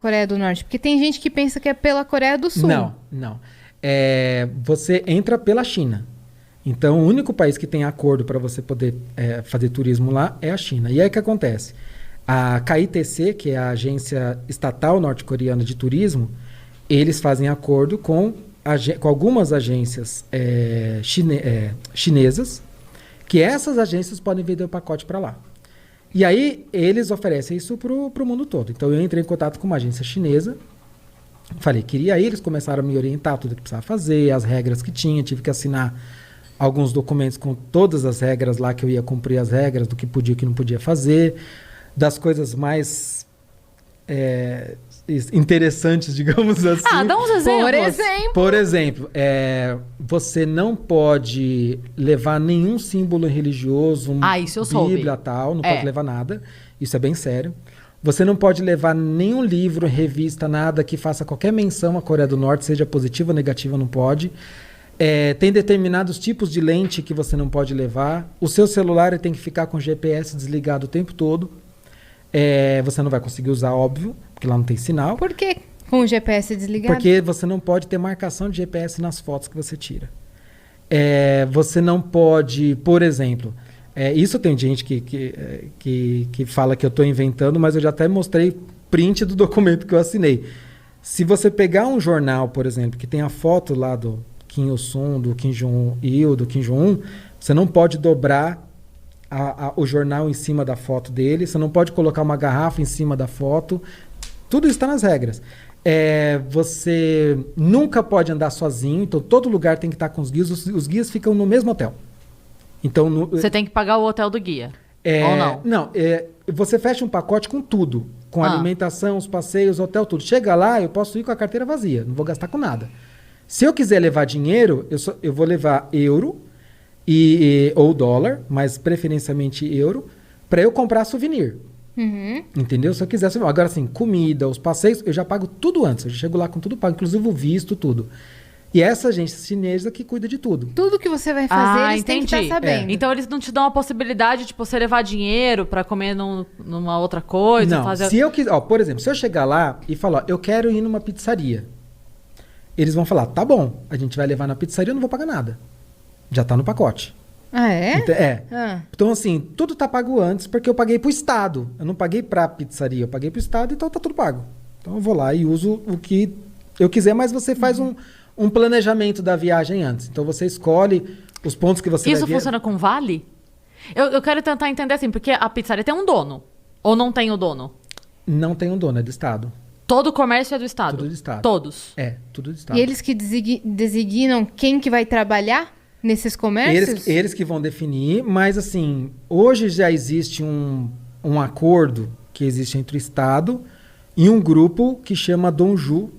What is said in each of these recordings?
Coreia do Norte? Porque tem gente que pensa que é pela Coreia do Sul. Não. Você entra pela China. Então, o único país que tem acordo para você poder fazer turismo lá é a China. E aí o que acontece? A KITC, que é a agência estatal norte-coreana de turismo, eles fazem acordo com algumas agências chinesas, que essas agências podem vender o pacote para lá. E aí, eles oferecem isso para o mundo todo. Então, eu entrei em contato com uma agência chinesa, falei, queria ir, eles começaram a me orientar tudo que precisava fazer, as regras que tinha, tive que assinar alguns documentos com todas as regras lá, que eu ia cumprir as regras do que podia e que não podia fazer, das coisas mais interessantes, digamos assim. Dá uns exemplos. Por exemplo, você não pode levar nenhum símbolo religioso, isso eu soube. Bíblia, tal, não pode levar nada. Isso é bem sério. Você não pode levar nenhum livro, revista, nada que faça qualquer menção à Coreia do Norte, seja positiva ou negativa, não pode. Tem determinados tipos de lente que você não pode levar. O seu celular tem que ficar com o GPS desligado o tempo todo. Você não vai conseguir usar, óbvio, porque lá não tem sinal. Por que com o GPS desligado? Porque você não pode ter marcação de GPS nas fotos que você tira. Você não pode, por exemplo... isso tem gente que fala que eu estou inventando, mas eu já até mostrei print do documento que eu assinei. Se você pegar um jornal, por exemplo, que tem a foto lá do Kim Il-sung, do Kim Jong-il, do Kim Jong-un, você não pode dobrar o jornal em cima da foto dele, você não pode colocar uma garrafa em cima da foto. Tudo isso está nas regras. Você nunca pode andar sozinho, então todo lugar tem que estar com os guias. Os guias ficam no mesmo hotel. Então, você tem que pagar o hotel do guia, ou não? Não, você fecha um pacote com tudo. Com alimentação, os passeios, hotel, tudo. Chega lá, eu posso ir com a carteira vazia, não vou gastar com nada. Se eu quiser levar dinheiro, eu vou levar euro ou dólar, mas preferencialmente euro, para eu comprar souvenir. Uhum. Entendeu? Se eu quiser souvenir. Agora, assim, comida, os passeios, eu já pago tudo antes. Eu já chego lá com tudo pago, inclusive o visto, tudo. E essa agência chinesa que cuida de tudo. Tudo que você vai fazer, eles têm que estar sabendo. Então, eles não te dão a possibilidade de você levar dinheiro pra comer numa outra coisa? Não, se eu quiser... por exemplo, se eu chegar lá e falar, eu quero ir numa pizzaria, eles vão falar, tá bom, a gente vai levar na pizzaria, eu não vou pagar nada. Já tá no pacote. Ah, é? Então, então, assim, tudo tá pago antes, porque eu paguei pro Estado. Eu não paguei pra pizzaria, eu paguei pro Estado, então tá tudo pago. Então, eu vou lá e uso o que eu quiser, mas você faz um planejamento da viagem antes. Então, você escolhe os pontos que você vai ver. Isso funciona com vale? Eu quero tentar entender assim, porque a pizzaria tem um dono. Ou não tem o dono? Não tem um dono, é do Estado. Todo o comércio é do Estado? Tudo do Estado. Todos? Tudo do Estado. E eles que designam quem que vai trabalhar nesses comércios? Eles que vão definir, mas assim, hoje já existe um acordo que existe entre o Estado e um grupo que chama Donju,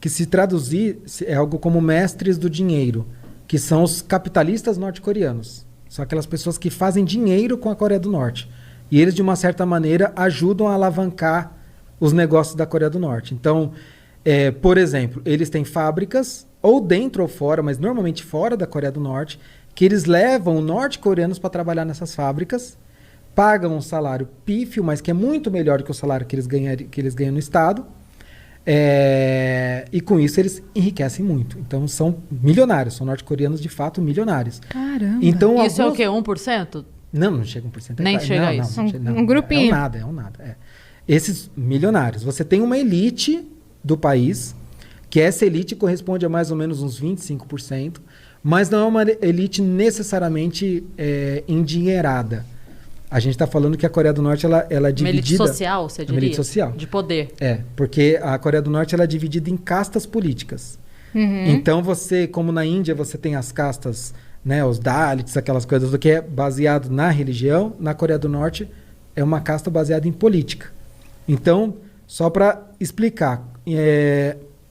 que se traduzir é algo como mestres do dinheiro, que são os capitalistas norte-coreanos. São aquelas pessoas que fazem dinheiro com a Coreia do Norte. E eles, de uma certa maneira, ajudam a alavancar os negócios da Coreia do Norte. Então, por exemplo, eles têm fábricas, ou dentro ou fora, mas normalmente fora da Coreia do Norte, que eles levam norte-coreanos para trabalhar nessas fábricas, pagam um salário pífio, mas que é muito melhor do que o salário que eles ganham no Estado, e com isso eles enriquecem muito. Então são milionários, são norte-coreanos de fato milionários. Caramba! Então, isso é o quê? 1%? Não chega a 1%. Nem chega a isso. Um grupinho. É um nada. Esses milionários. Você tem uma elite do país, que essa elite corresponde a mais ou menos uns 25%, mas não é uma elite necessariamente endinheirada. A gente está falando que a Coreia do Norte ela é dividida... Uma elite social, você diria? Uma elite social. De poder. Porque a Coreia do Norte ela é dividida em castas políticas. Uhum. Então você, como na Índia, você tem as castas, né, os Dalits, aquelas coisas do que é baseado na religião. Na Coreia do Norte é uma casta baseada em política. Então, só para explicar,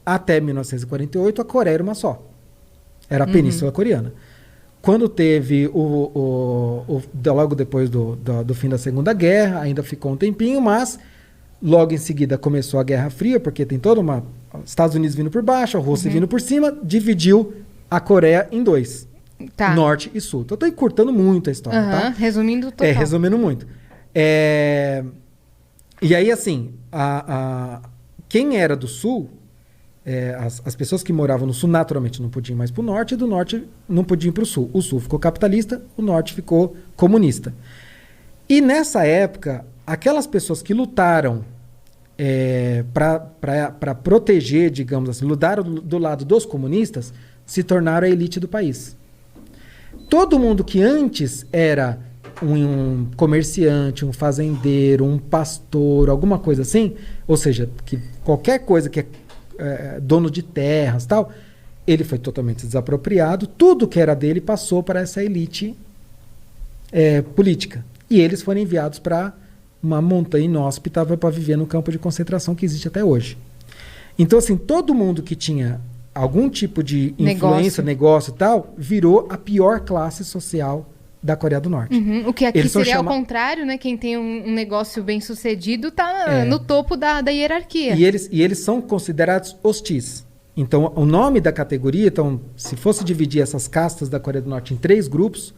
até 1948 a Coreia era uma só. Era a Península Coreana. Quando teve logo depois do fim da Segunda Guerra, ainda ficou um tempinho, mas logo em seguida começou a Guerra Fria, porque tem toda uma... Estados Unidos vindo por baixo, a Rússia vindo por cima, dividiu a Coreia em dois. Tá. Norte e Sul. Então, eu estou encurtando muito a história, tá? Resumindo total. Resumindo muito. E aí, assim, quem era do sul, as pessoas que moravam no sul naturalmente não podiam ir mais para o norte, e do norte não podiam ir para o sul. O sul ficou capitalista, o norte ficou comunista. E nessa época, aquelas pessoas que lutaram para proteger, digamos assim, lutaram do lado dos comunistas, se tornaram a elite do país. Todo mundo que antes era um comerciante, um fazendeiro, um pastor, alguma coisa assim, ou seja, que qualquer coisa que é dono de terras, tal, ele foi totalmente desapropriado, tudo que era dele passou para essa elite política. E eles foram enviados para uma montanha inóspita para viver no campo de concentração que existe até hoje. Então, assim, todo mundo que tinha algum tipo de influência, negócio e tal, virou a pior classe social da Coreia do Norte. Uhum. O que aqui seria ao contrário, né? Quem tem um negócio bem sucedido está no topo da hierarquia. E eles são considerados hostis. Então, o nome da categoria, então, se fosse dividir essas castas da Coreia do Norte em 3 grupos,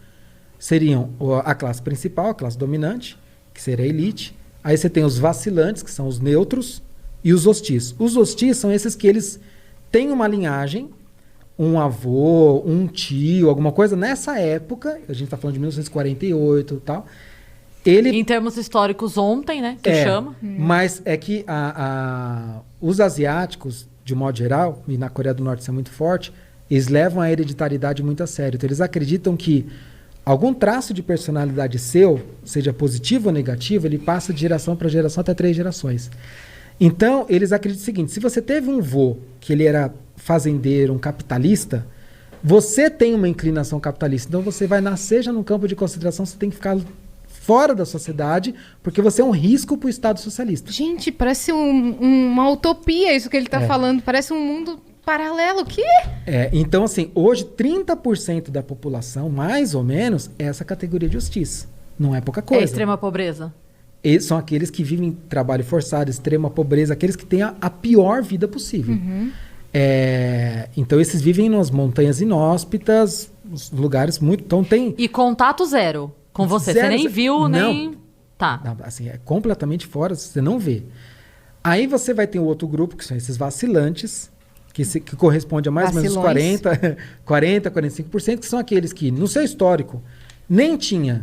seriam a classe principal, a classe dominante, que seria a elite. Aí você tem os vacilantes, que são os neutros, e os hostis. Os hostis são esses que eles têm uma linhagem, um avô, um tio, alguma coisa. Nessa época, a gente está falando de 1948 e tal. Em termos históricos, ontem, né? Que chama. Mas é que os asiáticos, de modo geral, e na Coreia do Norte isso é muito forte, eles levam a hereditariedade muito a sério. Então, eles acreditam que algum traço de personalidade seu, seja positivo ou negativo, ele passa de geração para geração até 3 gerações. Então, eles acreditam o seguinte: se você teve um vô que ele era fazendeiro, um capitalista, você tem uma inclinação capitalista. Então, você vai nascer já no campo de concentração, você tem que ficar fora da sociedade, porque você é um risco para o Estado socialista. Gente, parece uma utopia isso que ele está falando. Parece um mundo paralelo. O quê? Então, assim, hoje 30% da população, mais ou menos, é essa categoria de hostis. Não é pouca coisa. É extrema pobreza. São aqueles que vivem em trabalho forçado, extrema pobreza, aqueles que têm a pior vida possível. Então, esses vivem nas montanhas inóspitas, lugares muito... Então, tem... E contato zero com você. Você nem viu, nem... Tá. Não, assim, é completamente fora, você não vê. Aí você vai ter o outro grupo, que são esses vacilantes, que corresponde a mais ou menos 45%, que são aqueles que, no seu histórico, nem tinha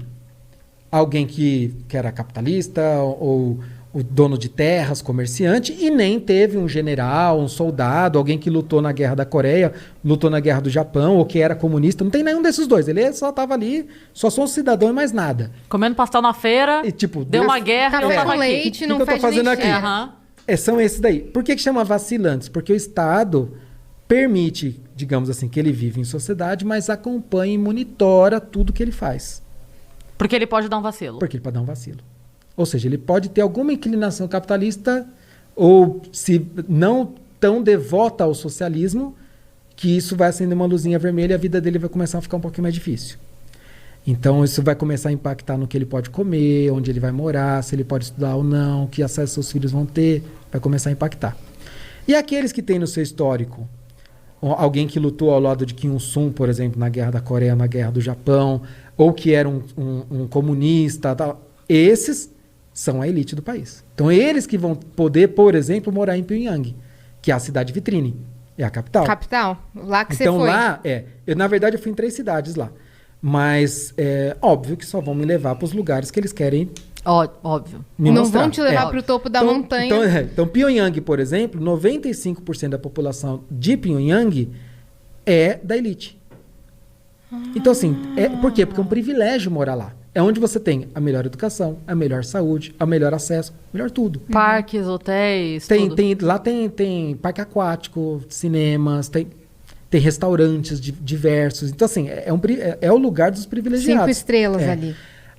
alguém que era capitalista ou o dono de terras, comerciante, e nem teve um general, um soldado, alguém que lutou na Guerra da Coreia, lutou na Guerra do Japão, ou que era comunista. Não tem nenhum desses dois. Ele só estava ali, só sou um cidadão e mais nada. Comendo pastel na feira, e, tipo, deu uma guerra, eu tava com leite, aqui. não que eu tô fazendo aqui? São esses daí. Por que chama vacilantes? Porque o Estado permite, digamos assim, que ele vive em sociedade, mas acompanha e monitora tudo que ele faz. Porque ele pode dar um vacilo. Porque ele pode dar um vacilo. Ou seja, ele pode ter alguma inclinação capitalista ou, se não tão devota ao socialismo, que isso vai acender uma luzinha vermelha e a vida dele vai começar a ficar um pouquinho mais difícil. Então, isso vai começar a impactar no que ele pode comer, onde ele vai morar, se ele pode estudar ou não, que acesso seus filhos vão ter, vai começar a impactar. E aqueles que têm no seu histórico alguém que lutou ao lado de Kim Il-sung, por exemplo, na Guerra da Coreia, na Guerra do Japão, ou que era um comunista, tal, esses são a elite do país. Então, eles que vão poder, por exemplo, morar em Pyongyang, que é a cidade vitrine, é a capital. Capital, lá que então, você foi. Então, lá, na verdade, eu fui em 3 cidades lá. Mas é óbvio que só vão me levar para os lugares que eles querem. Óbvio. Me não mostrar. Vão te levar para o topo da montanha. Então, Pyongyang, por exemplo, 95% da população de Pyongyang é da elite. Então, assim, por quê? Porque é um privilégio morar lá. É onde você tem a melhor educação, a melhor saúde, o melhor acesso, melhor tudo. Parques, hotéis, tudo. Lá tem parque aquático, cinemas, tem restaurantes diversos. Então, assim, é o lugar dos privilegiados. 5 estrelas ali.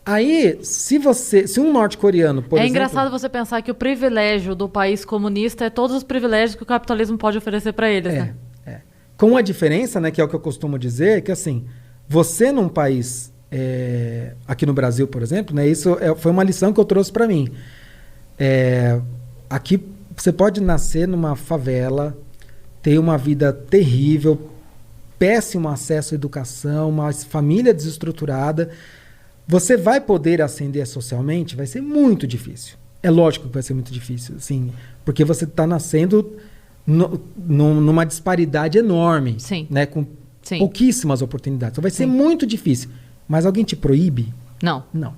Aí, se um norte-coreano, por exemplo... É engraçado você pensar que o privilégio do país comunista é todos os privilégios que o capitalismo pode oferecer para eles, né? Com a diferença, né, que é o que eu costumo dizer, que assim, você num país, aqui no Brasil, por exemplo, né, isso foi uma lição que eu trouxe para mim. Aqui, você pode nascer numa favela, ter uma vida terrível, péssimo acesso à educação, uma família desestruturada. Você vai poder ascender socialmente? Vai ser muito difícil. É lógico que vai ser muito difícil, assim, porque você está nascendo numa disparidade enorme, Sim. né, com Sim. pouquíssimas oportunidades. Então vai ser Sim. muito difícil. Mas alguém te proíbe? Não. Não.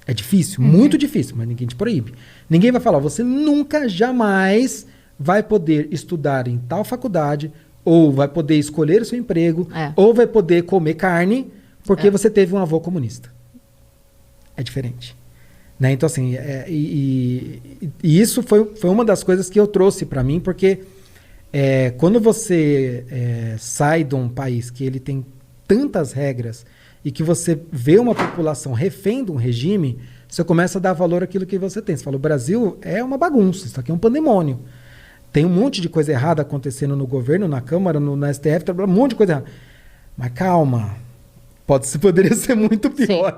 É difícil, muito difícil, mas ninguém te proíbe. Ninguém vai falar, você nunca, jamais vai poder estudar em tal faculdade, ou vai poder escolher o seu emprego, ou vai poder comer carne, porque você teve um avô comunista. É diferente. Né? Então, assim, e isso foi uma das coisas que eu trouxe para mim, porque quando você sai de um país que ele tem tantas regras e que você vê uma população refém de um regime, você começa a dar valor àquilo que você tem. Você fala, o Brasil é uma bagunça, isso aqui é um pandemônio. Tem um monte de coisa errada acontecendo no governo, na Câmara, no STF, um monte de coisa errada. Mas calma, poderia ser muito pior.